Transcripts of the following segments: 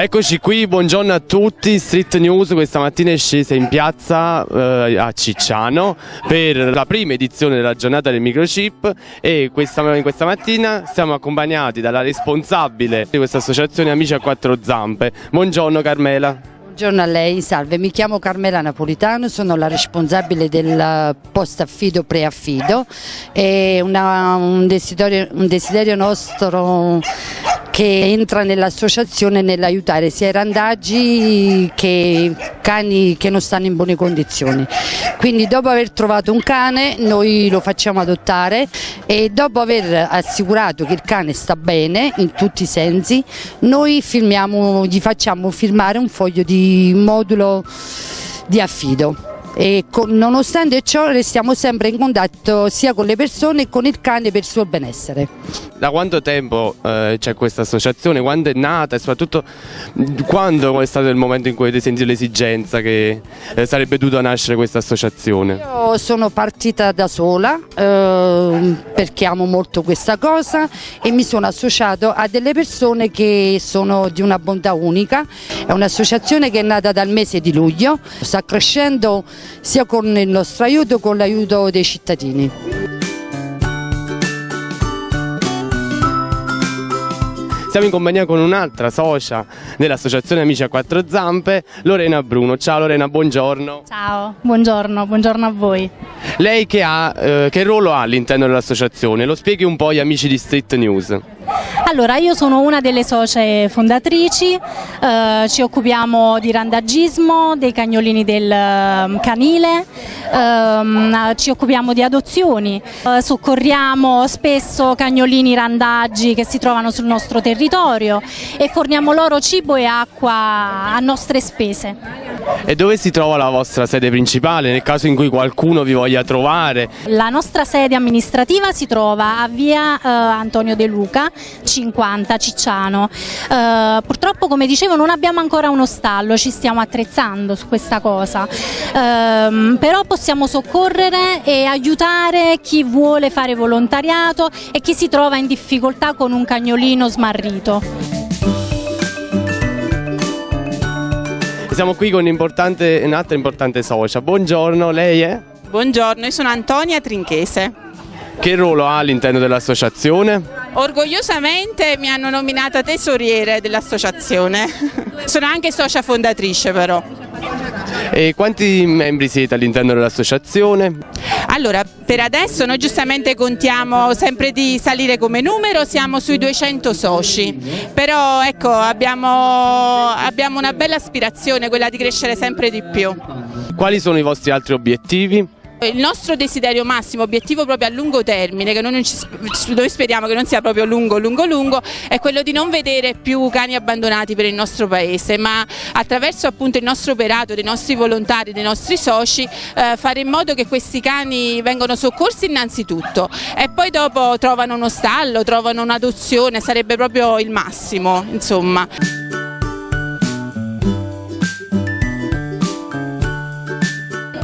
Eccoci qui, buongiorno a tutti. Street News questa mattina è scesa in piazza a Cicciano per la prima edizione della giornata del microchip e questa mattina siamo accompagnati dalla responsabile di questa associazione Amici a Quattro Zampe. Buongiorno Carmela. Buongiorno a lei, salve, mi chiamo Carmela Napolitano, sono la responsabile del post affido pre-affido. È un desiderio nostro che entra nell'associazione nell'aiutare sia i randaggi che cani che non stanno in buone condizioni. Quindi dopo aver trovato un cane noi lo facciamo adottare e dopo aver assicurato che il cane sta bene in tutti i sensi, noi gli facciamo firmare un foglio di modulo di affido. E nonostante ciò restiamo sempre in contatto sia con le persone che con il cane per il suo benessere. Da quanto tempo c'è questa associazione? Quando è nata e soprattutto quando è stato il momento in cui avete sentito l'esigenza che sarebbe dovuta nascere questa associazione? Io sono partita da sola perché amo molto questa cosa e mi sono associato a delle persone che sono di una bontà unica. È un'associazione che è nata dal mese di luglio, sta crescendo sia con il nostro aiuto che con l'aiuto dei cittadini. Siamo in compagnia con un'altra socia dell'associazione Amici a Quattro Zampe, Lorena Bruno. Ciao Lorena, buongiorno. Ciao, buongiorno a voi. Lei che ruolo ha all'interno dell'associazione? Lo spieghi un po' agli amici di Street News. Allora, io sono una delle socie fondatrici, ci occupiamo di randaggismo, dei cagnolini del canile, ci occupiamo di adozioni, soccorriamo spesso cagnolini randaggi che si trovano sul nostro territorio e forniamo loro cibo e acqua a nostre spese. E dove si trova la vostra sede principale nel caso in cui qualcuno vi voglia trovare? La nostra sede amministrativa si trova a via Antonio De Luca 50 Cicciano. Purtroppo, come dicevo, non abbiamo ancora uno stallo, ci stiamo attrezzando su questa cosa, però possiamo soccorrere e aiutare chi vuole fare volontariato e chi si trova in difficoltà con un cagnolino smarrito. Siamo qui con un'altra importante socia. Buongiorno, lei è? Buongiorno, io sono Antonia Trinchese. Che ruolo ha all'interno dell'associazione? Orgogliosamente mi hanno nominata tesoriere dell'associazione. Sono anche socia fondatrice però. E quanti membri siete all'interno dell'associazione? Allora, per adesso noi giustamente contiamo sempre di salire come numero, siamo sui 200 soci, però ecco abbiamo una bella aspirazione, quella di crescere sempre di più. Quali sono i vostri altri obiettivi? Il nostro desiderio massimo, obiettivo proprio a lungo termine, che noi speriamo che non sia proprio lungo, è quello di non vedere più cani abbandonati per il nostro paese, ma attraverso appunto il nostro operato, dei nostri volontari, dei nostri soci, fare in modo che questi cani vengano soccorsi innanzitutto e poi dopo trovano uno stallo, trovano un'adozione, sarebbe proprio il massimo, insomma.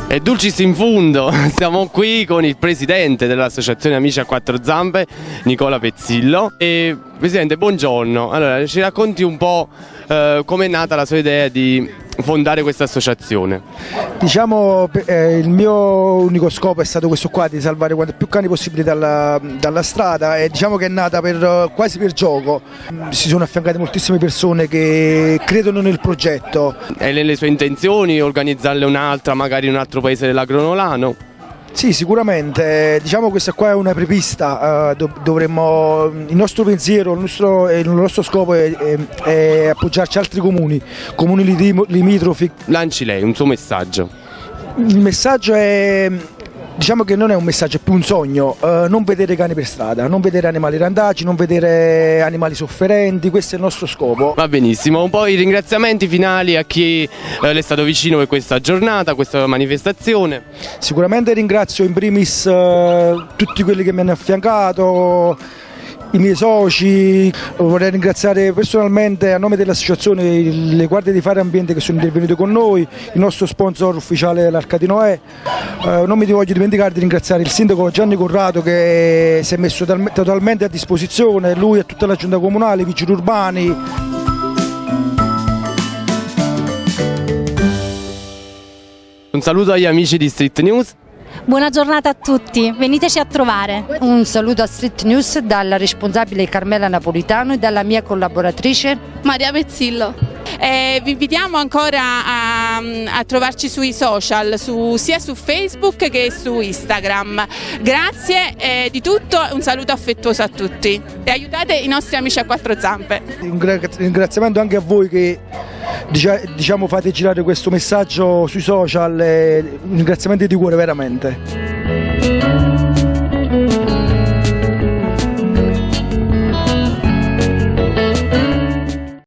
E dulcis in fundo, siamo qui con il presidente dell'associazione Amici a Quattro Zampe, Nicola Pezzillo. E presidente, buongiorno. Allora, ci racconti un po' com'è nata la sua idea di fondare questa associazione? Diciamo il mio unico scopo è stato questo qua, di salvare quanto più cani possibili dalla strada, e diciamo che è nata quasi per gioco. Si sono affiancate moltissime persone che credono nel progetto. È nelle sue intenzioni organizzarle un'altra, magari in un altro paese dell'Agronolano? Sì, sicuramente, diciamo questa qua è una prepista, il nostro pensiero, il nostro scopo è appoggiarci a altri comuni limitrofi. Lanci lei un suo messaggio. Il messaggio è, diciamo che non è un messaggio, è più un sogno, non vedere cani per strada, non vedere animali randagi, non vedere animali sofferenti, questo è il nostro scopo. Va benissimo, un po' i ringraziamenti finali a chi le è stato vicino per questa giornata, questa manifestazione. Sicuramente ringrazio in primis tutti quelli che mi hanno affiancato, i miei soci. Vorrei ringraziare personalmente a nome dell'associazione le guardie di fare ambiente che sono intervenute con noi, il nostro sponsor ufficiale l'Arca di Noè. Non mi voglio dimenticare di ringraziare il sindaco Gianni Corrado che si è messo totalmente a disposizione, lui e tutta la giunta comunale, i vigili urbani. Un saluto agli amici di Street News. Buona giornata a tutti, veniteci a trovare. Un saluto a Street News dalla responsabile Carmela Napolitano e dalla mia collaboratrice Maria Pezzillo. Vi invitiamo ancora a trovarci sui social, sia su Facebook che su Instagram. Grazie di tutto, un saluto affettuoso a tutti e aiutate i nostri amici a quattro zampe. Un ringraziamento anche a voi che diciamo fate girare questo messaggio sui social, un ringraziamento di cuore veramente.